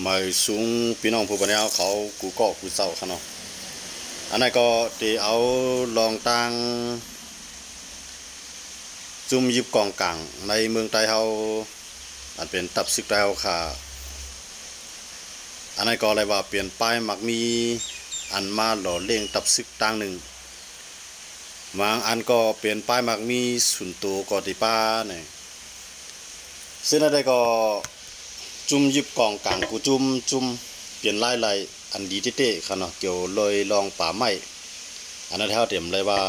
มาสูงพี่น้องผู้ปกครองเขากูก็กูเศร้าขนาดอันนั้นก็ตีเอาลองตั้งจุ่มยิบกองกลางในเมืองไทยเขาอันเป็นตับซึกไทยเขาค่ะอันนั้นก็อะไรว่าเปลี่ยนป้ายมักมีอันมาหล่อเลี้ยงตับซึกตั้งหนึ่งบางอันก็เปลี่ยนป้ายมักมีสุนตัวกอติป้าเนี่ยซึ่งอะไรก็จุ่มยิบกองกลางกูจุ่มเปลี่ยนลายอันดีเต้ๆค่ะเนาะเกี่ยวลอยลองป่าไม้อันนั้นเท่าเต็มเลยว่า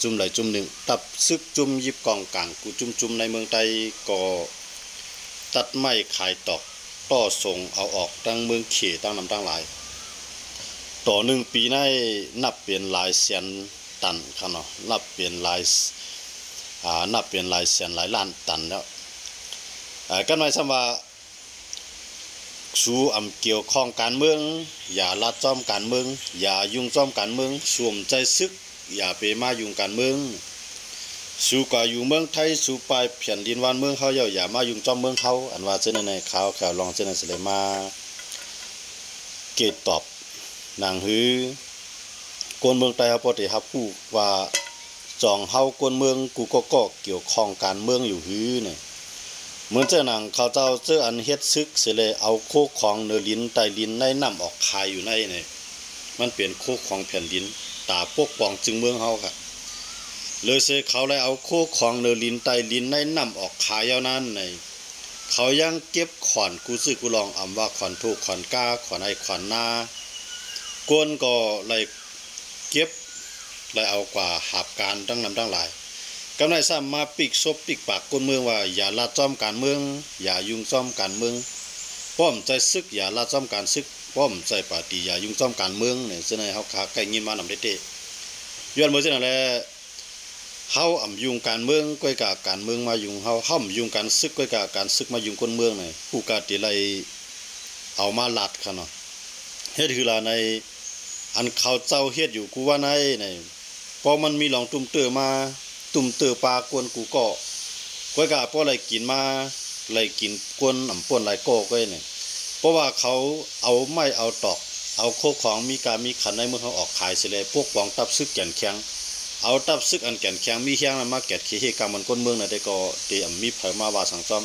จุ่มไหลจุ่มหนึ่งตับซึกจุ่มยิบกองกลางกูจุ่มในเมืองไทยก็ตัดไม้ขายตอกต่อส่งเอาออกตั้งเมืองเขตั้งนำตั้งหลายต่อ1 ปีในนับเปลี่ยนหลายแสนตันค่ะเนาะนับเปลี่ยนหลายแสนหลายล้านตันแล้วกันหมายความว่าสู้อำเกี่ยวข้องการเมืองอย่าลัดจ้อมการเมืองอย่ายุ่งจ้อมการเมืองสวมใจซึกอย่าไปมายุ่งการเมืองสู้ก็อยู่เมืองไทยสู้ไปแผ่นดินวันเมืองเขาอย่ามายุ่งจ้อมเมืองเขาอันว่าเจ้าในข่าวลองเจ้าในเสลมาเกตตอบนางฮือกวนเมืองไทยเขาปกติครับผู้ว่าจองเฮากวนเมืองกูก็เกี่ยวข้องการเมืองอยู่ฮือเนี่ยเหมือนเจ้าหนังเขาเจ้าเจ้าอันเฮ็ดซึกเสเลยเอาโคกของเนื้อลิ้นไตลิ้นในน้ำออกคายอยู่ในเนี่ยมันเปลี่ยนโคกของแผ่นดินตาปกป้องจึงเมืองเฮาค่ะเลยเสเขาเลยเอาโคกของเนื้อลิ้นไตลิ้นในน้ำออกคายยาวนั้นเนี่ยเขายังเก็บขวัญกูซื้อกูลองอำว่าขวัญถูกขวัญก้าขวัญไอขวัญนากวนก็เลยเก็บเลยเอากว่าหาบการตั้งนำตั้งหลายกำไรซ้ำมาปิกซบปิกปากคนเมืองว่าอย่าลาดจ้อมการเมืองอย่ายุ่งจ้อมการเมืองป้อมใจซึกอย่าลาดจ้อมการซึกป้อมใจปาฏิอย่ายุ่งจ้อมการเมืองเนี่ยเสนอเฮาขาไก่ยินมานำเด้ย้อนมื้อจังนั้นแหละเฮาอำยุ่งการเมืองก้อยกะการเมืองมายุ่งเฮาอำยุ่งการซึกก้อยกะการซึกมายุ่งคนเมืองนี่ผู้กะติไลเอามาลัดคั่นเนาะเฮ็ดคือล่ะในอันเขาเจ้าเฮ็ดอยู่กูว่าในนี่พอมันมีหลองตุ้มเตอมาตุ่มเตือปลากวนกูก็ก้อยกะเพราะอะไรกินมาอะไรกินกวนอ่ำป่นหลายก็ก้อยเนี่ยเพราะว่าเขาเอาไม้เอาตอกเอาโคของมีการมีขันในเมื่อเขาออกขายเสร็จพวกปองตับซึกแก่นแข็งเอาตับซึกอันแก่นแข็งมีแข็งนั้นมาแกะขี้กรรมมันก้นเมืองน่ะได้ก็เตอมีเผยมาว่าสังจอม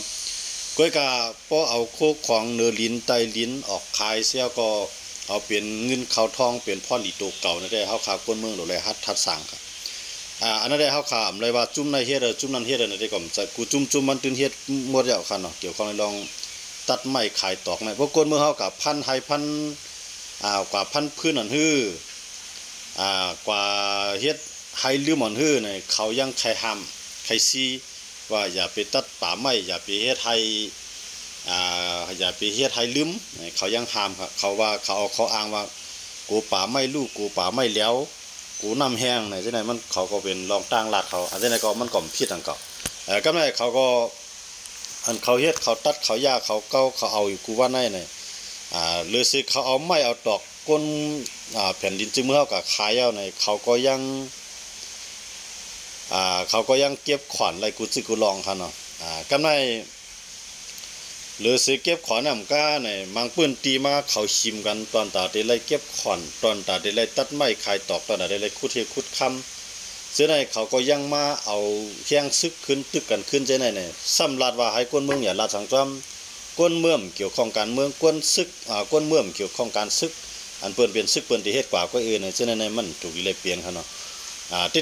ก้อยกะเพราะเอาโคของเนื้อลิ้นไตลิ้นออกขายเสียก็เอาเปลี่ยนเงินข้าวทองเปลี่ยนพ่อหลีโตเก่านั่นได้เฮาขาก้นเมืองโดยเลยทัดสั่งครับอันนั้นได้เฮาขามเลยว่าจุ่มในเฮ็ดจุ่มนั้นเฮ็ดนั่นได้ก็จะกูจุ่มมันตื่นเฮ็ดหมดแล้วคั่นเนาะเกี่ยวข้องลองตัดไม้ขายตอกในพวกคนเมืองเฮากับพันไห้พันกว่าพันพื้นนั่นฮื้อกว่าเฮ็ดไห้ลืมอันฮื้อนี่เขายังใครห้ามใครซีว่าอย่าไปตัดป่าไม้อย่าไปเฮ็ดไห้อย่าไปเฮ็ดไห้ลืมเขายังห้ามครับเขาว่าเขาอ้างว่ากูป่าไม้ลูกกูป่าไม้แล้วกูน้ำแห้งไหนจังได๋มันเขาก็เป็นรองตั้งลาดเขาอันจังได๋ก็มันก็ผิดอันเก่ากำไรเขาก็อันเขาเฮ็ดเขาตัดเขาหญ้าเขาเก้าเขาเอาอยู่กูว่าในนี่หรือสิเขาเอาไม้เอาตอกก้นแผ่นดินจึงเมื่อเฮาก็ขายเอาในเขาก็ยังเก็บขวัญไรกูซึกูลองคั่นเนาะกำไรหรือสิเก็บขอนำก้าเนี่ยมังปื้นตีมาเขาชิมกันตอนตาได้ไล่เก็บขอนตอนตาได้ไล่ตัดไม้ขายตอกตอนตาได้ไล่ขุดเฮ็ดขุดคำเสื้อในเขาก็ยังมาเอาแข้งซึกขึ้นตึกกันขึ้นใจในเนี่ยซ้ำลาดว่าให้ก้นเมืองอย่าลาดสังจอมก้นเมืองเกี่ยวข้องการเมืองก้นซึกก้นเมืองเกี่ยวข้องการซึกอันเปิ้นเป็นซึกเปิ้นที่เฮ็ดกว่าก็อื่นเนี่ยเสื้อในมันถูกเลยเปลี่ยนคั่นเนาะ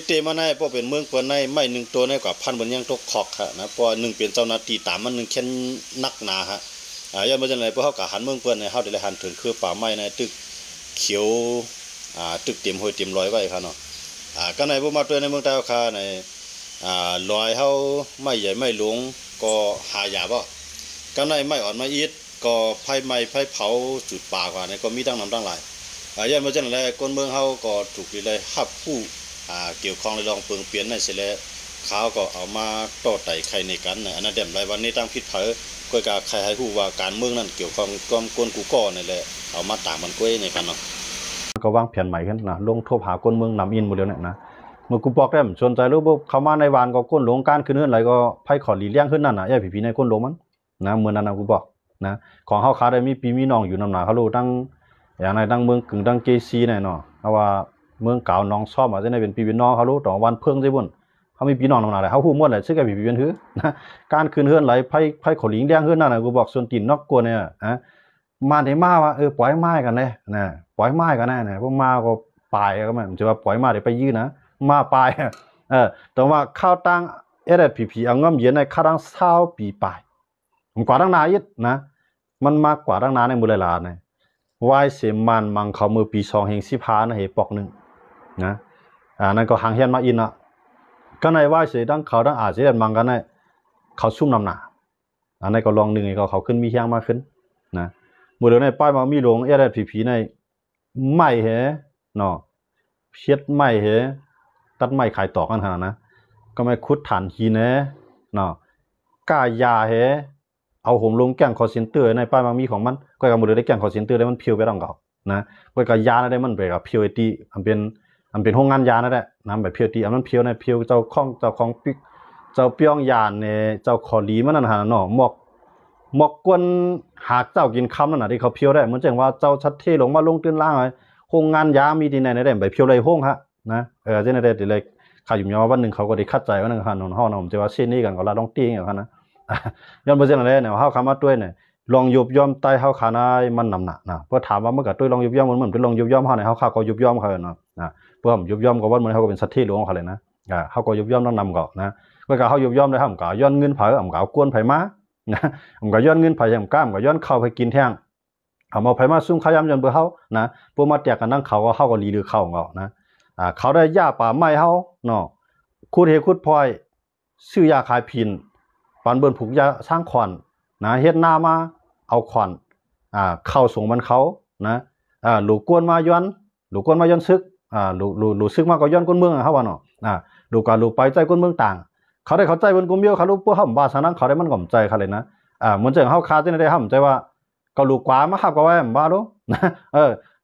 เตมาในเพราะเป็นเมืองเปิ้นในไม้1ตัวในกว่าพันบนยังตกขอกฮะนะเพราะ1เป็นเจ้าหน้าที่ตามมัน1แค่นักหนาฮะย่ามาจังได๋เพราะเฮาก็หันเมืองเปิ้นให้เฮาได้หันถึงคือป่าไม้ในตึกเขียวตึกเต็มห้อยเต็มร้อยไว้คั่นเนาะก็ในบ่มาตัวในเมืองไทยค่ะในลอยเฮาไม้ใหญ่ไม้หลวงก็หายาบ่ก็ในไม้อ่อนไม้อีดก็ไผไหม้ไผเผาจุดป่ากว่านี่ก็มีตั้งนำตั้งหลายย่ามาจังได๋คนเมืองเฮาก็ถูกเลยรับผู้เกี่ยวข้องในลองเปิงเปลี่ยนในเสิแล้วเขาก็เอามาต่อไต่ไข่ในกันอันนั้นเดมรายวันนี้ตั้งผิดเผอก้อยกาใครให้ฮู้ว่าการเมืองนั้นเกี่ยวข้องกับกวนกูก่อนี่แหละเอามาตามมันก้อยในกันเนาะก็วางแผนใหม่กันนะลงโทรหากวนเมืองนำอินหมดแล้วเนี่ยนะเมื่อกูบอกได้สนใจรู้บ่เข้ามาในวานก็ก้นหลงการขึ้นเฮือนไหลก็ไผขอหลีเลี้ยงขึ้นนั่นน่ะอย่าผีๆในก้นหลงมันนะเหมือนนั้นนะกูบอก นะของเฮาขาได้มีปีมีน้องอยู่นำหนาเขารู้ตั้งอย่างในตั้งเมืองกึ่งตั้งเจซีเนี่ยเนาะเพราะว่าเมืองเก่าน้องซ่อมอาจจะได้เป็นปีเป็นน้องเขารู้ต่อวันเพิ่งใช่บุ่นเขามีปีน้องนำหนาเลยเขาฮู้หมดเลยชื่อแกปีเป็นหือนะการคืนเฮือนไหลไผขลิงแดงเฮือนนั่นน่ะกูบอกส่วนตีนนอกกลัวเนี่ยมาได้มาว่าปล่อยไม้กันเลยนะปล่อยไม้กันแน่เนี่ยพวกมาก็ปลายก็มันจะว่าปล่อยมาได้ไปยื้อนะมาปลายแต่ว่าข้าวตั้งพีเอาง่ำเย็นในข้าวตั้ง20ปีปลายผมกว่าตั้งนานยิดนะมันมากกว่าตั้งนานในมือหลายๆเนี่ยวายเสมันมังเขามือปี2เฮง15นะเฮปอกนึงนะนั่นก็หางเฮียนมาอินอ่ะก็ในวายเสดังเขาดังอาจจะได้มังกันในเขาซุ่มนำหนาอันนั้นก็ลองหนึ่งก็เขาขึ้นมีเฮียงมากขึ้นนะมือเดียวในป้ายมามีลงพีในไม่เหเนาะเพียดไม่เหตัดไม้ขายต่อกันขนาดนะก็ไม่คุดฐานฮีเนะเนาะกายาเหเอาห่มลงแกงคอเซนเตอร์ในป้ายมามีของมันก็กำมือได้แกงคอเซนเตอร์ได้มันเพียวไปต้องเก่านะก็กยาได้มันไปกับเพียวตีมันเป็นห้องงานยานั่นแหละนะแบบเพียวตีมันเพียวในเพียวเจ้าของปิกเจ้าเปียงยานเนี่ยเจ้าขอลีมันนั่นหาเนาะหมอกกวนหากเจ้ากินคำนั่นน่ะที่เขาเพียวได้เหมือนจังว่าเจ้าชัดเทลงมาลงตื้นล่างเลยห้องงานยามีที่ไหนได้แบบเพียวเลยห้องฮะนะเจ้าในได้เลยข่าวอยู่ยาววันหนึ่งเขาก็ได้คัดใจว่าหนึ่งคันนนห้องผมจะว่าเช่นนี้กันก็ลาต้องตีอย่างนั้นนะย้อนไปเช่นอะไรเนี่ยเขาคำว่าด้วยเนี่ยลองยุบย่อมใต้เขาขานายมันนำหนักนะเพื่อถามว่าเมื่อกี้ด้วยลองยุบย่อมมันเหมือนเป็นลองยุบย่อมเขาเนี่ยเขาก็ยุบย่อมเขาเนาะเพื่อผมยุบย่อมก็ว่าเหมือนเขาก็เป็นสัตว์ที่หลวงเขาเลยนะเขาก็ยุบย่อมต้องนำก่อนนะเมื่อกี้เขายุบย่อมได้ผมก็ย้อนเงินเผาผมก็กวนไผ่ม้านะผมก็ย้อนเงินไผ่ยังกล้ามก็ย้อนเข้าไปกินแท่งเอาไผ่ม้าซุ่มขยำจนเบื่อเขานะพวกมาแตกกันนั่งเขาก็รีดือเข้าของเขานะเขาได้ย่าป่าไม้เขาเนาะคูดเฮคูดพลอยซื้อยาขายพินปันเบิ่นผูกยาสร้างขวัญนะเฮ็ดหน้ามาเอาขวัญเข้าส่งมันเขานะหลูกวนมาย้อนซึกหลูซึกมาก็ย้อนก้นเมืองเขาว่าเนาะหลูกาไปใจก้นเมืองต่างเขาได้เข้าใจบนกุมเบี้ยวเขารู้พวกเขาบ้าสนั้นเขาได้มันก่อมใจเขาเลยนะเหมือนจังเขาคาที่ได้ห้ามใจว่าเกาลูกกว่ามาขับก็ไว้บ้ารู้นะ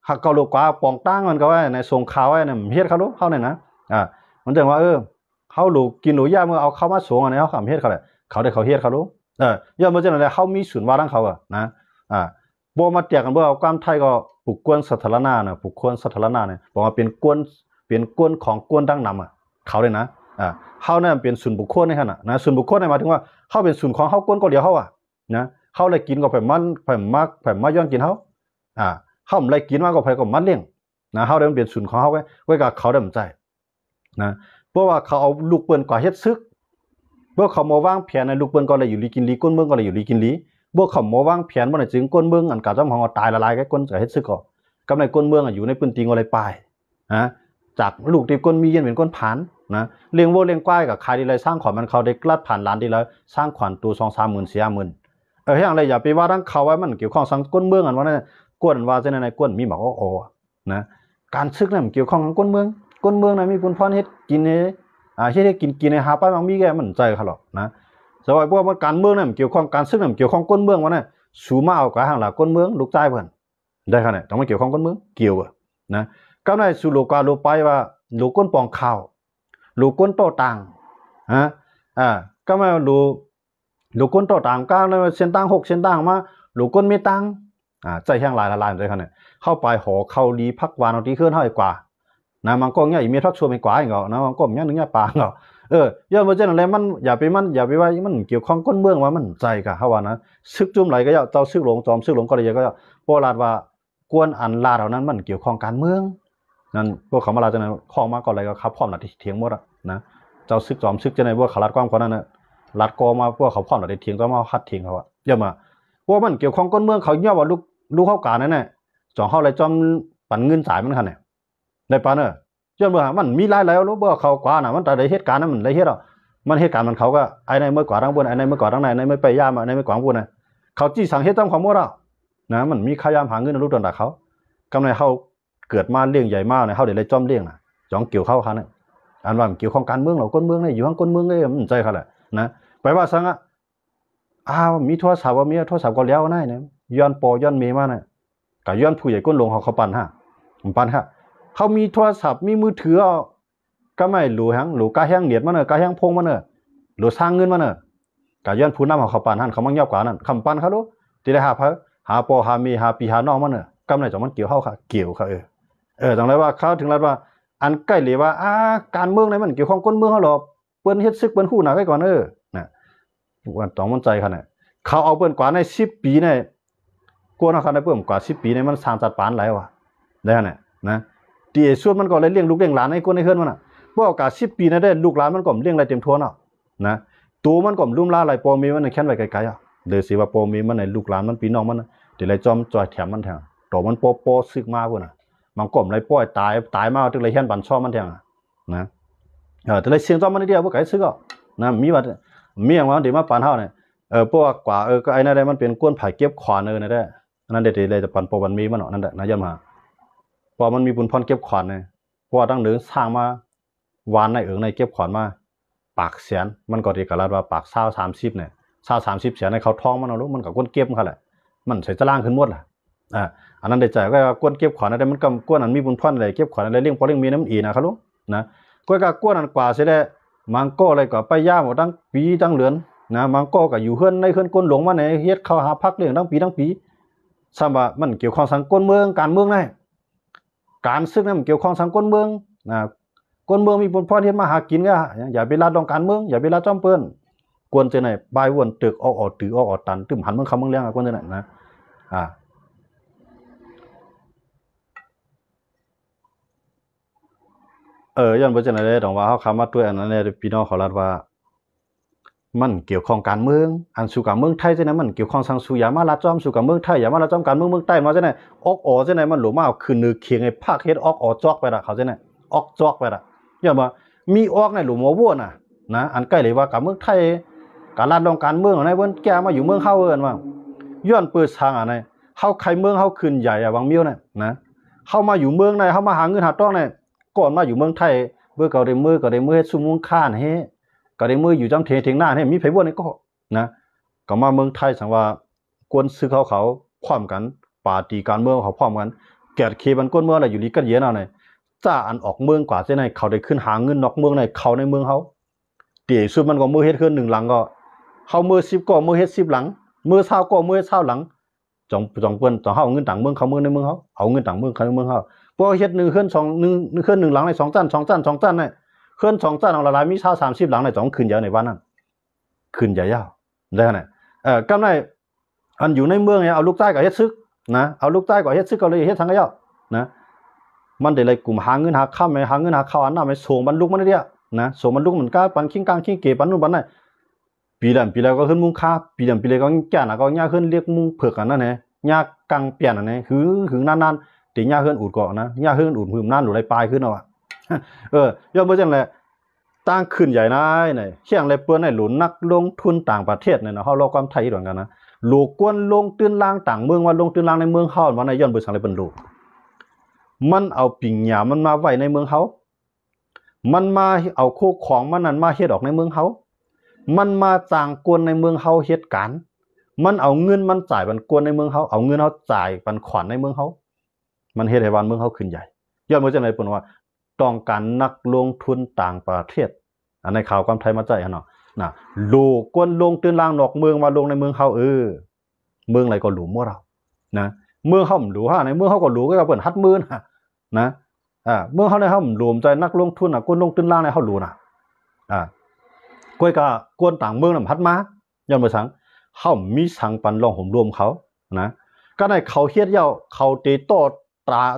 หักเกาลูกกว่าปองตั้งมันก็ไว้ในทรงขาวไว้เนี่ยเฮ็ดเขารู้เขาเนี่ยนะเหมือนจังว่าเขาลูกกินหนูย่าเมื่อเอาเข้ามาสวงอันนี้เขาขำเฮ็ดเขาเลยเขาได้เขาเฮ็ดเขารู้ย่อมเหมือนจังอะไรเขามีศูนย์ว่าทั้งเขานะโบมาเตียกันเมื่อเอาความไทยก็ปลุกกวนสัทธารณะนะปลุกกวนสัทธารณะเนี่ยบอกว่าเป็นกวนของกวนดั้งนำเขาเลยนะเขาเนี่ยเป็นศูนย์บุคคลในขณะนะศูนย์บุคคลในหมายถึงว่าเขาเป็นศูนย์ของเขากวนก็เดียวเขานะเขาเลยกินก็แผ่มาย้อนกินเขาเขาไม่กินมากก็แผ่ก็มัดเลี้ยงนะเขาเลยเป็นศูนย์ของเขาไว้กับเขาได้เหมือนใจนะเพราะว่าเขาเอาลูกเปิ้นกว่าเฮ็ดซึกเมื่อเขามาวางแผนในลูกเปิ้นก็เลยอยู่ลีกินลีก้นเมืองก็เลยอยู่ลีกินลีเมื่อเขามาวางแผนบ่ได้จึงก้นเมืองอันกะจำของตายละลายแก่ก้นจะเฮ็ดซึกก็กำในก้นเมืองอยู่ในปืนตีงอะไรปลายจากลูกที่ก้นมีเย็นเป็นก้นผานนะเลี้ยงวัวเลี้ยงควายกับใครที่ไรสร้างขวัญมันเขาได้กลัดผ่านล้านที่แล้วสร้างขวัญตัว2-3 หมื่น4-5 หมื่นอย่างไรอย่าไปว่าทั้งเขาไว้มันเกี่ยวข้องสังก้นเมืองอันว่าเนี่ยก้นว่าเส้นในก้นมีบอกว่าโอ้นะการซึกนั่นเกี่ยวข้องกับก้นเมืองนะมีคุณพ่อเฮ็ดกินเนี่ยเฮ็ดกินในหาป้ายบางมีแกมันใจเขาหรอกนะสมัยพวกการเมืองนั่นเกี่ยวข้องการซึกนั่นเกี่ยวข้องก้นเมืองว่าเนี่ยสูมาเอากับห่างหลักก้นเมืองลูกใจเพิ่นได้ขนาดต้องมาเกี่ยวข้องก้นเมืองเกี่ยวนะก็ในสู่โลกาโลไปว่าลูกก้นปองข้าวลูกก้นโตต่างก็มาลูกก้นโตต่างก้าวในเส้นต่าง6เส้นต่างมาลูกก้นไม่ต่างใจแห้งลายละลายเลยขนาดเข้าไปหอเข้าลีพักวานเอาที่ขึ้นเท่าไหกว่านะมันก็เงี้ยอีเมียทักชวนไปกว่าอีกเหรอนะมันก็เงี้ยนึงเงี้ยปางเหรอย่อมาเจนอะไรมันอย่าไปว่ามันเกี่ยวข้องก้นเมืองว่ามันใจกะเขาว่านะซึกจุ่มไหลก็เจ้าซึกหลงจอมซึกหลงก็เลยก็โบราณว่ากวนอันลาเหล่านั้นมันเกี่ยวข้องการเมืองนั่นพวกเขามาลาจะไหนข้องมาก่อนอะไรก็ครับพร้อมหลัดเถียงหมดนะเจ้าซึกจอมซึกจะไหนพวกเขาลัดความคนนั้นนะลัดกอมาพวกเขาพร้อมหลัดเถียงก็มาคัดเถียงเขาย่อมาพวกมันเกี่ยวข้องก้นเมืองเขาเงี้ยว่าลูกเข้าการนั่นแหละจ่องเข้าอะไรจอมปั่นเงินจ่ายมันขนาดได้ปะเนอะจนเมื่อมันมีหลายแล้วรู้ว่าเขากว่าน่ะมันแต่ในเหตุการณ์นั้นมันในเหตุมันเหตุการณ์มันเขาก็ไอ้ในเมื่อกว่าทั้งบนไอ้ในเมื่อกว่าทั้งในในไม่ไปย่ามไอ้ในไม่กว่าบนนะเขาจี้สั่งเหตุตามความว่าเรานะมันมีขยามหาเงินรู้ตอนดักเขากำไรเขาเกิดมาเลี้ยงใหญ่มากเนี่ยเขาเดี๋ยวเลยจ้อมเลี้ยงนะจ้องเกี่ยวเข้าเขาเนี่ยอันว่ามันเกี่ยวข้องการเมืองเราก้นเมืองเนี่ยอยู่ข้างก้นเมืองเลยมันใจเขาแหละนะไปว่าสังอะมีโทรศัพท์ว่ามีโทรศัพท์ก็แล้วได้เนี่ยย้อนปอย้อนเมย์มาเนี่ยกับย้อนผู้ใหญ่ก้นลงเขาปั่นฮะผมปั่นฮะเขามีโทรศัพท์มีมือถือก็ไม่หลูหลูกาแห้งเหนียดมาเนอะกาแห้งพงมาเนอะหลูสร้างเงินมาเนอะกาย้อนผู้นำเขาปั่นหันเขามั่งยอบกว่านั่นคำปั่นเขาดู ที่ได้หาปอหามีหาปีหาน้องมันน่ะกำไรจังมันเกี่ยวเฮาค่ะเกี่ยวค่ะจังได๋ว่าเขาถึงแล้วว่าอันใกล้เลยว่าการเมืองนี่มันเกี่ยวข้องก้นเมืองเฮาหรอกเปิ้นเฮ็ดซึกเปิ้นฮู้หน้าไว้ก่อนน่ะว่าต้องมั่นใจคั่นน่ะเขาเอาเปิ้นกว่าใน10ปีนี่กวนเฮาคันได้เปิ้นกว่า10ปีนี่มันสร้างจัดปานหลายว่ะได้หั่นน่ะนะที่ส่วนมันก็เลยเลี้ยงลูกเลี้ยงหลานให้คนในเฮือนมันน่ะบ่โอกาส10ปีนั่นได้ลูกหลานมันก็เลี้ยงได้เต็มทวนอ่ะนะตัวมันก็ลุ่มลาหลายปอมีมันแค้นไว้ไกลๆอ่ะเด้อสิว่าปอมีมันในลูกหลานมันพี่น้องมันเดี๋ยวเลยจอมจอยแถมมันแทงตัวมันปอซึกมาพุ่นน่ะมันก้มเลยป้อยตายมาตึกเลยเฮียนบันช่อมันแทงนะแต่เลยเสียงจอมมันเดียวบ่ไกลซึกอ่ะนะมีว่ามีหยังว่าเดี๋ยวมาปานเฮาเนี่ยพวกกว่าก็ไอ้นั่นได้มันเป็นก้นไผเก็บขวานนั่นได้อันนั้นเดี๋ยวเลยจะปันปอมันมีมันเนาะนั่นแหละนะย่ำมาพอมันมีบุญพรเก็บขวานเนี่ยเพราะว่าตั้งเดินสร้างมาวานในในเก็บขวานมาปากแสนมันก็ดีกะลาดว่าปาก20-30เนี่ย20-30แสนในเขาท้องมันเอาลูกมันก็ก้นเก็บมันแหละมันใส่ตารางขึ้นหมดล่ะอันนั้นได้ใจก็ก้นเก็บขวานอะไรมันก็ก้นอันมีบุญพรอะไรเก็บขวานอะไรเลี้ยงพอเลี้ยงมีน้ำอีนะครับลูกนะก้นก็ก้นอันกว่าสิได้มังก็อะไรก็ไปย่าหมดตั้งปีตั้งเดือนนะมังก็ก็อยู่เฮือนในเฮือนก้นหลงมาในเฮ็ดเข้าหาพักเลี้ยงตั้งปีซ้ำว่ามันเกี่ยวข้องสังคมเมืองการเมืองได้การซึกนั้นมันเกี่ยวข้องสังคมเมืองคนเมืองมีบุญพรเฮ็ดมาหากินก็อย่าไปลาดลองการเมืองอย่าไปลาดจ้อมเปิ้นกวนจะไหนบายวนตึกออกตือออกตันตึมหันเมืองคำเมืองเลี้ยงกวนจะไหนนะย้อนบ่จังได๋ต้องว่าเฮาคำมาด้วยอันนั้นแหละพี่น้องเขาลาดว่ามันเกี่ยวข้องการเมืองอันสู่การเมืองไทยจังได๋มันเกี่ยวข้องสังสู่อย่ามาลาดจ้อมสู่การเมืองไทยอย่ามาลาดจ้อมการเมืองใต้มาจังได๋ออกจังได๋มันหลมาเอาขึ้นนึกเคียงให้ภาคเฮ็ดออกจอกไปล่ะเขาจังได๋ออกจอกไปล่ะย้อนว่ามีออกในหลุมหัววัวน่ะนะอันใกล้เลยว่ากับเมืองไทยการลาดลองการเมืองในเพิ่นแก้มาอยู่เมืองเฮาว่าย้อนเปิดทางอันไหนเฮาใครเมืองเฮาขึ้นใหญ่วังมิ้วน่ะนะเฮามาอยู่เมืองในเฮามาหาเงินหาต้องในก่อนมาอยู่เมืองไทยเบิ่ก็ได้มือเฮ็ดซุมุงค้านเฮ็ก็ได้มืออยู่จำเถียงหน้าเฮ็มีไผบ่นี่ก็นะก็มาเมืองไทยสังว่ากวนซื้อเขาพร้อมกันปาร์ตี้การเมืองเขาพร้อมกันแกดเคบันก้นเมืองอะไรอยู่ลีกันเย็นเอาเนี่ยจ้าอันออกเมืองกว่าเจ้าไหนเขาได้ขึ้นหาเงินนอกเมืองในเขาในเมืองเขาเดี๋ยวสุดมันก็มือเฮ็ดขึ้น1หลังก็เขามือ10ก็มือเฮ็ด10หลังมือ20ก็มือเฮ็ด20หลังจองเปิ้นต้องเฮาเงินต่างเมืองเขาเมืองในเมืองเขาเอาเงินต่างเมืองเขาในเมืองเขาพอเฮ็ด1ขึ้น2ขึ้น1หลังใน2จันเนี่ยขึ้น2จันเอาละลายมี20-30หลังใน2ขึ้นยาวในวันนั้นขึ้นยาวได้ขนาดกำไรอันอยู่ในเมืองเนี่ยเอาลูกใต้ก็เฮ็ดซึกนะเอาลูกใต้ก็เฮ็ดซึกก็เลยเฮ็ดทางก็ยาวนะมันได้เลยกลุ่มหาเงินหาข้าวหาเงินหาข้าวอันนั้นไม่ส่งบรรลุมันได้นะส่งบรรลุมันก็ปันขิงกลางขิงเก็บปันนู่นปันนั่นปีแล้วก็ขึ้นมุงค่าปีแล้วก็แก่น่ะก็ย่าขึ้นเรียกมุงเผือกอันนั้นแหละย่ากลางเปลี่ยนอันนี้หึงนานๆติย่าขึ้นอูดเกาะนะย่าขึ้นอูดหืมนานหรือไรปลายขึ้นเอาอ่ะยอดบ่จังแหละตั้งขึ้นใหญ่นายนี่เที่ยงเลยเปิ้นให้หลุนนักลงทุนต่างประเทศเนี่ยเนาะเฮาเราความไทยด้วยกันนะลูกกวนลงตื้นล่างต่างเมืองว่าลงตื้นล่างในเมืองเฮาว่าในย้อนบ่สังเลยเปิ้นลูกมันเอาปิ่งหยามันมาไว้ในเมืองเฮามันมาเอาโคของมันนั้นมาเฮ็ดออกในเมืองเฮามันมาจ้างกวนในเมืองเฮาเฮ็ดการมันเอาเงินมันจ่ายบันกวนในเมืองเฮาเอาเงินเฮาจ่ายบันขวัญในเมืองเฮามันเฮ็ดให้บ้านเมืองเฮาขึ้นใหญ่ย้อนบ่จังได๋เปิ้นว่าต้องการนักลงทุนต่างประเทศอันในข่าวความไทยมาใจหั่นเนาะนะลูกกวนลงตื้นล่างนอกเมืองมาลงในเมืองเฮาเมืองอะไรก็หลูหมดเรานะเมืองเฮาหลูในเมืองเฮาก็หลูก็เปิ้นฮัดมือนะเมืองเฮาในเฮารวมใจนักลงทุนกวนลงตื้นล่างในเฮาหลูก้อยก็กวนต่างเมืองนำฮัดมาย้อนบ่สังเฮามีสังปันรองห่มรวมเขานะก็ได้เขาเฮ็ดยาวเขาเตโต้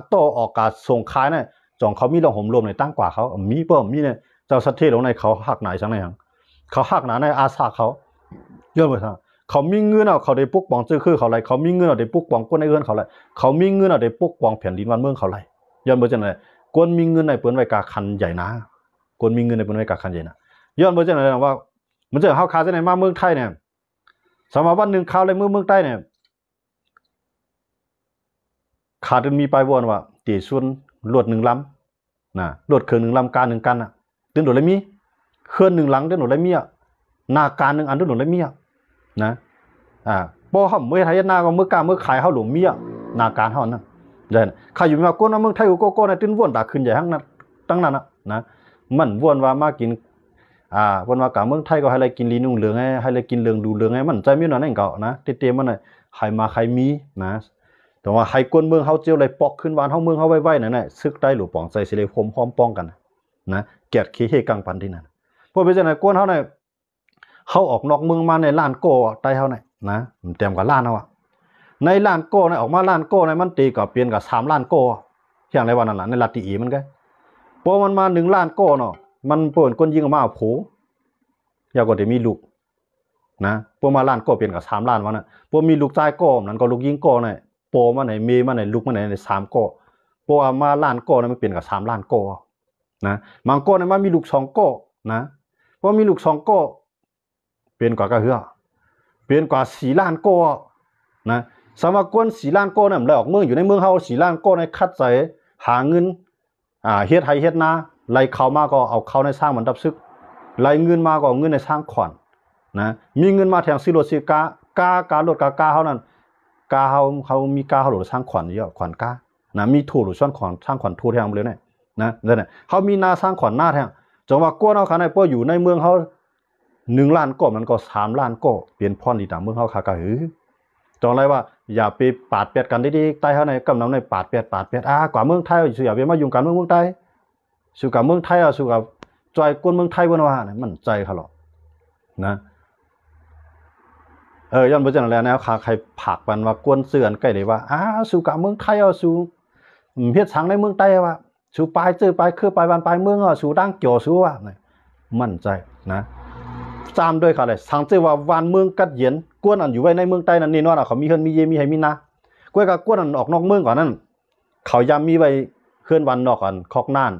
โต้ออกการส่งขายเนี่ยจองเขามีรองห่มรวมในตั้งกว่าเขามีเปิ้มมีเนี่ยเจ้าสัตว์เทศลงในเขาหักไหนจังได๋เขาหักหนาในอาสาเขาย้อนบ่สังเขามีเงินเอาเขาได้ปกป้องซื่อคือเขาไหลเขามีเงินเอาได้ปกป้องคนในเฮือนเขาไหลเขามีเงินเอาได้ปกป้องแผ่นดินบ้านเมืองเขาไหลย้อนบ่จังได๋คนมีเงินในเปิ้นไว้กาคันใหญ่นะคนมีเงินในเปิ้นไว้กาคันใหญ่นะย้อนบ่จังได๋ว่ามันจะเฮาคาจังได๋มาเมืองไทยเนี่ยสมมุติวันนึงข่าวในเมืองใต้เนี่ยขาดมีไปบ่ว่าตีส่วนรถ1ลำนะรถเครื่อง1ลำการ1กันน่ะตึงโดเลยมีเครื่อง1หลังตึงโดเลยมีหน้าการ1อันตึงโดเลยมีนะบ่เฮาเมื่อไทยหน้าก็เมื่อกล้าเมื่อขายเฮาหลงมีหน้าการเฮานั่นเด้อข้าอยู่มาคนเมืองไทยโกน่ะตึงวนตาขึ้นใหญ่ทั้งนั้นตั้งนั้นนะมันวนว่ามากินวนว่ากะเมืองไทยก็ให้เลยกินลีนุ่งเหลืองให้เลยกินเหลืองดูเหลืองให้มันใจมีหน่อยนั่นก็นะเตๆมันน่ะเฮ รมาใครมีนะแต่ว่าใครกวนเมืองเฮาเจียวเลยปอกขึ้นวานเฮาเมืองเฮาไว้ๆนั่นน่ะซึกได้หรือป่องใจสิเลยพร้อมป้องกันนะเกียรติขี้เฮกังปันที่นั่นพวกเป็นจังได๋กวนเฮาเนี่ยเฮาออกนอกเมืองมาในล้านโกใต้เฮาเนี่ยนะเต็มกับล้านเฮาอ่ะในล้านโกเนี่ยออกมาล้านโกเนี่ยมันตีก็เปลี่ยนกับ3ล้านโกอย่างไรว่านั่นล่ะในลัทธิอีมันก็พอมันมา1ล้านโกเนาะมันเปิ้นคนยิงออกมาเอาผูอย่าก็ได้มีลูกนะพวกมาล้านโกเปลี่ยนกับ3ล้านว่าน่ะพวกมีลูกชายโกนั่นก็ลูกยิงโกเนี่ยโปมาไหนมีมาไหนลูกมาไหนใน3โกพวกมาล้านโกเนี่ยมันเปลี่ยนกับ3ล้านโกนะบางโกเนี่ยมันมีลูก2โกนะพอมีลูก2โกเปลี่ยนกว่าก็เฮือเปลี่ยนกว่า4ล้านโกนะสำหรับคน4ล้านโกเนี่ยมันออกเมืองอยู่ในเมืองเฮา4ล้านโกในคัดใจหาเงินเฮ็ดไร่เฮ็ดนาไล่เข้ามาก็เอาเข้าในสร้างมันดับซึกไล่เงินมาก็เอาเงินในสร้างขวัญนะมีเงินมาแทงซื้อรถซื้อการถกาเฮานั้นกาเฮามีกาเฮาหรือสร้างขวัญเยอะขวัญกานะมีถูหรือซ่อนขวัญสร้างขวัญถูแทงเลยเนี่ยนะนั่นน่ะเฮามีนาสร้างขวัญหน้าแทงจังว่ากวนเฮาคันได้ป้ออยู่ในเมืองเฮา1ล้านก็มันก็3ล้านก็เปลี่ยนพรดีตามเมืองเฮาคากะหือจองไรว่าอย่าไปปาดเปียดกันดีๆใต้เฮาในกำนำในปาดเปียดกว่าเมืองไทยสิอย่าไปมายุ่งกันเมืองไทยสู่กับเมืองไทยสู่กับจอยคนเมืองไทยบ่ว่ามันใจเขาหรอกนะย้อนบ่จังแล้วแนวใครผักมันว่ากวนเสือนใกล้ได้ว่าสู่กับเมืองไทยสู่เฮ็ดสังในเมืองไทยว่าสู่ปลายปลายคือปลายบ้านปลายเมืองสู่ดังเกี่ยวสู่ว่ามั่นใจนะตามด้วยเขาเลยสังเจว่าวันเมืองกัดเย็นกวนอันอยู่ไว้ในเมืองใต้นั่นนี่นอนเขามีเฮือนมีเยมีให้มีนะกวยกับกวนอันออกนอกเมืองก่อนนั้นเขายามมีไว้เฮือนวันนอกอันคอกน่าน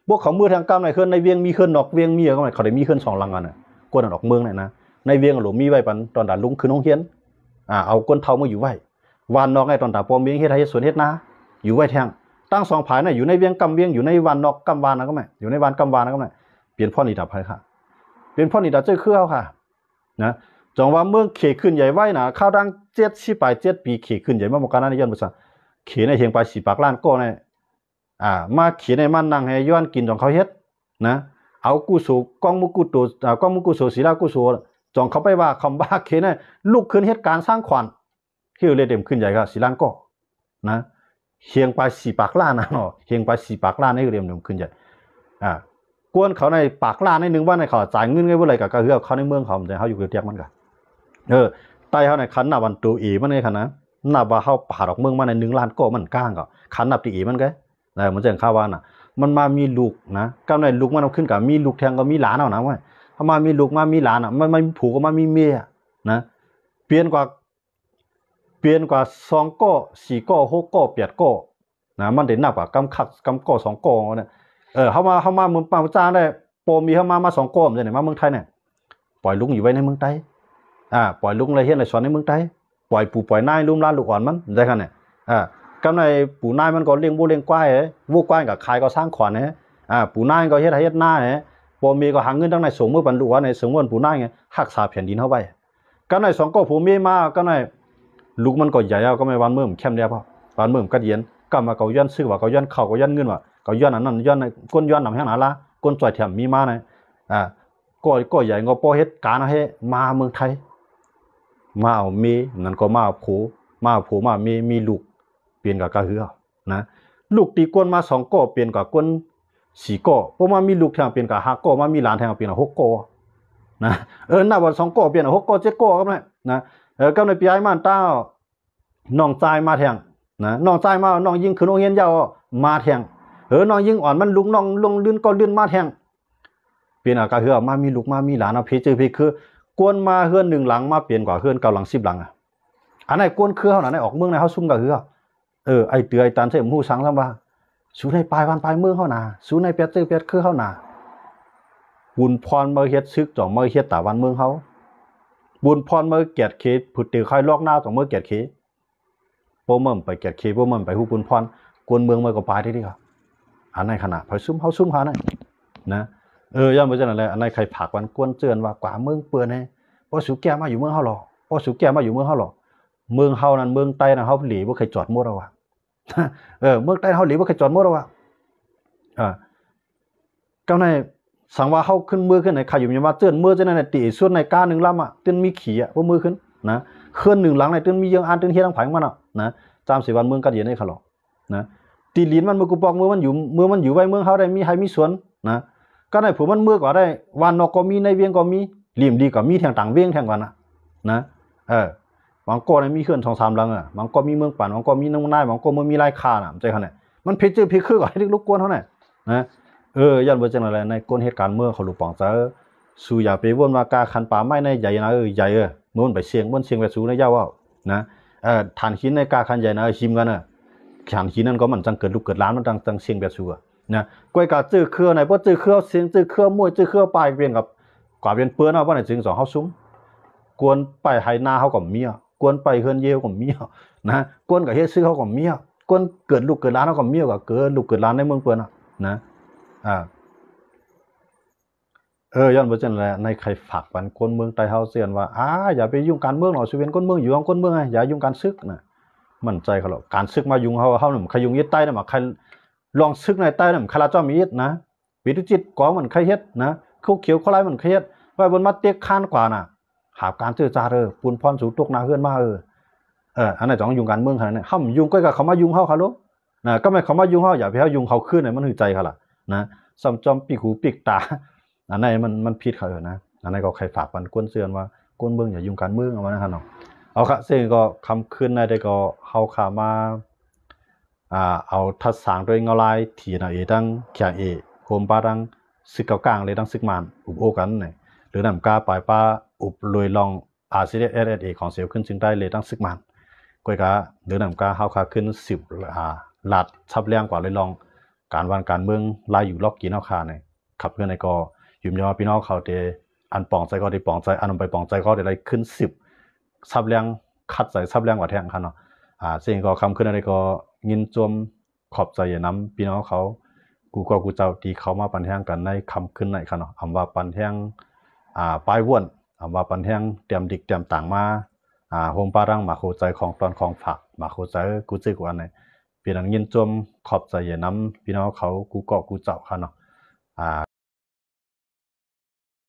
พวกเขามือทางกำในเฮือนในเวียงมีเฮือนนอกเวียงมีก็ไม่เขาได้มีเฮือน2หลังอันน่ะกวนอันออกเมืองเนี่ยนะในเวียงหลวมีไว้ปันตอนดาลุงขึ้นโรงเรียนเอากวนเฒ่ามาอยู่ไว้วันนอกในตอนดาปอมเวียงเฮ็ดให้สวนเฮ็ดนาอยู่ไว้แทงตั้ง2ผายน่ะอยู่ในเวียงกำเวียงอยู่ในวันนอกกำวานนะก็ไม่อยู่ในวันกำวานนะก็ไม่เปลี่ยนพ่อนี่ดับให้ค่ะเป็นพ่อนี่ดับเจ้าคือเฮาค่ะนะจงว่าเมืองเขขึ้นใหญ่ไว้นะข้าวดัง7ปลาย7ปีเขขึ้นใหญ่มาบ่กันนั้นย้อนบ่ซะเขในเฮียงไป4ปากล้านก็เนี่ยมาเขในมันนั่งให้ย้อนกินจองเขาเฮ็ดนะเอากุโสกองมุกุโตกองมุกุโสศิลากุโสจองเขาไปว่าคำว่าเขเนี่ยลุกขึ้นเฮ็ดการสร้างขวัญที่เรียกเต็มขึ้นใหญ่ก็ศิลานก็นะเฮียงไป4ปากล้านนะเนาะเฮียงไป4ปากล้านนี่เรียกเต็มขึ้นใหญ่กวนเขาในปากล้านในนึงว่าในเขาจ่ายเงินไงบ่ไรก็เฮือเขาในเมืองเขาแต่เฮาอยู่เตียกมันก็ใต้เฮาในคันนับวันตัวอีมันไงคั่นนะนับว่าเฮาปาดออกเมืองมาใน1ล้านก็มันก้างก็คันนับตีอีมันก็มันจังข่าวว่าน่ะมันมามีลูกนะกำในลูกมันเอาขึ้นก็มีลูกแทงก็มีหลานเอานะว่าถ้ามามีลูกมามีหลานอ่ะมันผูกก็มามีเมียนะเปลี่ยนกว่า2ก็4ก็6ก็8ก็นะมันได้นับว่ากำคักกำก็2ก็เนี่ยเฮามาเมืองป่าจ้าได้โปมีเฮามา2ก้มจังได๋มาเมืองไทยเนี่ยปล่อยลุงอยู่ไว้ในเมืองไทยปล่อยลุงเลยเฮ็ดเลยสอนในเมืองไทยปล่อยปู่ปล่อยนายลุมลานลูกอ่อนมันได้คั่นเนี่ยกำในปู่นายมันก็เลี้ยงบ่เลี้ยงควายวัวควายก็ขายก็สร้างขวัญปู่นายก็เฮ็ดนาบ่มีก็หาเงินทางในสงมื้อปันลูกว่าในสงวนปู่นายไงรักษาแผ่นดินเฮาไว้กำใน2ก็ผู้มีมากำในลูกมันก็ใหญ่ก็ไม่วันมื้อมแคมเดียวพอวันมื้อมกัดเย็นกำมาก็ย้อนซื้อว่าก็ย้อนเข้าก็ย้อนเงินว่าก็ย้อนอันนั้นย้อนในก้นย้อนนำแห่งหนาละก้นจ่อยแถมมีมาในก็ใหญ่ก็ปอเฮ็ดการให้มาเมืองไทยมาเอามีนั่นก็มาผูมามีลูกเปลี่ยนกับกะหือนะลูกตีก้นมา2ก็เปลี่ยนกับก้น4ก็เพราะมามีลูกแทงเปลี่ยนกับ5ก็มามีหลานแทงเปลี่ยนกับ6ก็นะนับว่า2ก็เปลี่ยนกับ6ก็7ก็ก็นะกำในปีไอ้มันต้าน้องชายมาแทงนะน้องชายมาน้องยิงขึ้นโรงเรียนยาวมาแทงน้องยิงอ่อนมันลุกน้องลงลื่นก็ลื่นมาแทงเปลี่ยนกะเฮือมามีลูกมามีหลานพี่คือกวนมาเฮือน1หลังมาเปลี่ยนกว่าเฮือน9หลัง10หลังอันไหนกวนคือเฮาน่ะในออกเมืองในเฮาซุ่มกะเฮือไอ้เตือไอ้ตันเสมฮู้สังซำว่าสู่ในปลายวันปลายเมืองเฮาน่ะสู่ในเป็ดคือเฮาน่ะบุญพรมาเฮ็ดซึกจ่องมาเฮ็ดตาวันเมืองเฮาบุญพรมาเกียรติเขผุดตือใครลอกหน้าจ่องมาเกียรติเขบ่มั่มไปเกียรติเขบ่มั่มไปฮู้บุญพรกวนเมืองมาก็ปลายที่ครับอันในขณะเฮาซุ่มหานั่นนะย่อมบ่จังนั้นแหละอันไหนใครผักวันกวนเจือนว่ากว่าเมืองเปื้อนให้บ่สุแก่มาอยู่เมืองเฮาหรอบ่สุแก่มาอยู่เมืองเฮาหรอเมืองเฮานั่นเมืองใต้น่ะเฮาหลีบ่เคยจอดหมดแล้วว่ะเมืองใต้เฮาหลีบ่เคยจอดหมดแล้วว่ะกำในสังว่าเฮาขึ้นมือขึ้นไหนใครอยู่มีมาเตือนมือจังนั้นน่ะติส่วนในกา1ลำตื่นมีขี่บ่มือขึ้นนะ เคลื่อนหนึ่งหลังในตื่นมียังอันตื่นเฮียทั้งผายมันอ่ะนะจามสิวันเมืองกัดเย็นให้เขาหรอกนะตีลิ้นมันมือกูบอกมือมันอยู่ไว้เมืองเขาได้มีให้มีสวนนะก็ได้ผมมันมือกว่าได้วันนอกก็มีในเวียงก็มีเหลี่ยมดีก็มีแทงต่างเวียงแทงกันนะบางก็ได้มีเคลื่อน2-3หลังอ่ะบางก็มีเมืองป่านบางก็มีน้ำนายบางก็มีไร่คาน่ะใจเขาเนี่ยมันเพชรคือก่อนให้ลูกกวนเขาเนี่ยนะยันบ่จังอะไรในก้นเหตุการณ์เมื่อเขาลูกปองจะสู้อย่าไปวนว่ากาคันป่าไม้ในใหญ่นะใหญ่มันไปเสียงมันเสียงไปสู้ในยาวนะฐานหินในกาคันใหญ่นะชิมกันฐานหินนั่นก็มันจังเกิดลูกเกิดล้านมันจังเสียงไปสู้นะก้อยกาจื้อเครือไหนบ่จื้อเครือเสียงจื้อเครือมวยจื้อเครือปลายเวียนกับกว่าเวียนเปื้อนเอาว่าไหนจึง2เฮาซุ้มกวนไปไหนาเฮาก็มีกวนไปเฮือนเยวก็มีนะกวนกับเฮ็ดซื้อเฮาก็มีกวนเกิดลูกเกิดล้านเฮาก็มีก็เกิดลูกเกิดล้านในเมืองเปื้อนนะย้อนบ่จังแลในใครฝากปันคนเมืองใต้เฮาเสียนว่าอย่าไปยุ่งการเมืองหรอกสิเว้นคนเมืองอยู่ของคนเมืองอย่ายุ่งการศึกน่ะมั่นใจเขาหรอกการศึกมายุ่งเฮาน่ะใครยุ่งยึดใต้น่ะมาใครลองศึกในใต้น่ะใครละจ้อมียึดนะปิตุจิตก่อมันใครเฮ็ดนะเขาเขียวเขาลายมันใครเฮ็ดไว้บนมาเต็กคานกว่าน่ะหาการเจอจาปูนพรสู่ตกหน้าเฮือนมาอันนั้นต้องยุ่งการเมืองขนาดนั้นห้ามยุ่งก็เขามายุ่งเฮาค่ะลูกนะก็ไม่เขามายุ่งเฮาอย่าไปเฮายุ่งเขาขึ้นน่ะมันหือใจเขาล่ะนะซ้ำจอมปีกหูปีกตาอันนั้นมันผิดเขานะอันนั้นก็ใครฝากปันกวนเตือนว่ากวนเมืองอย่ายุ่งการเมืองเอาไว้นะครับเนาะเอาค่ะซึ่งก็คำขึ้นได้ก็เฮาขามาเอาทัดสางโดยเงาลายที่น่ะดังแข่งโฮมปาดังซึกเกากลางเลยดังซึกมันอุบโอกันนี่หรือนำกาปลายป้าอุบลอยลองRCSSA ของเสียวขึ้นจึงได้เลยดังซึกมันก้อยกะหรือนำกาเฮาขาขึ้น10ลาดชับแรงกว่าเลยลองการวันการเมืองลายอยู่รอบกินเฮาขานี่ขับเพื่อนในก็ยืมยอพี่น้องเขาเตอันปองใจก็ได้ปองใจอันไปปองใจก็ได้ขึ้น10ซับแรงคัดใส่ซับแรงกว่าแทงคันเนาะสิ่งก็คำขึ้นอะไรก็ยินจมขอบใจอย่านำพี่น้องเขากูเจ้าตีเขามาปันแห้งกันในคำขึ้นในคันเนาะอำว่าปันแห้งปลายว่นอำว่าปันแห้งเตรียมดิกเตรียมต่างมาโฮมปารังมาโคใจของตอนของฝากมาโคใจกูจื้อกูอันไหนพี่น้องยินจมขอบใจอย่านำพี่น้องเขากูเจ้าคันเนาะ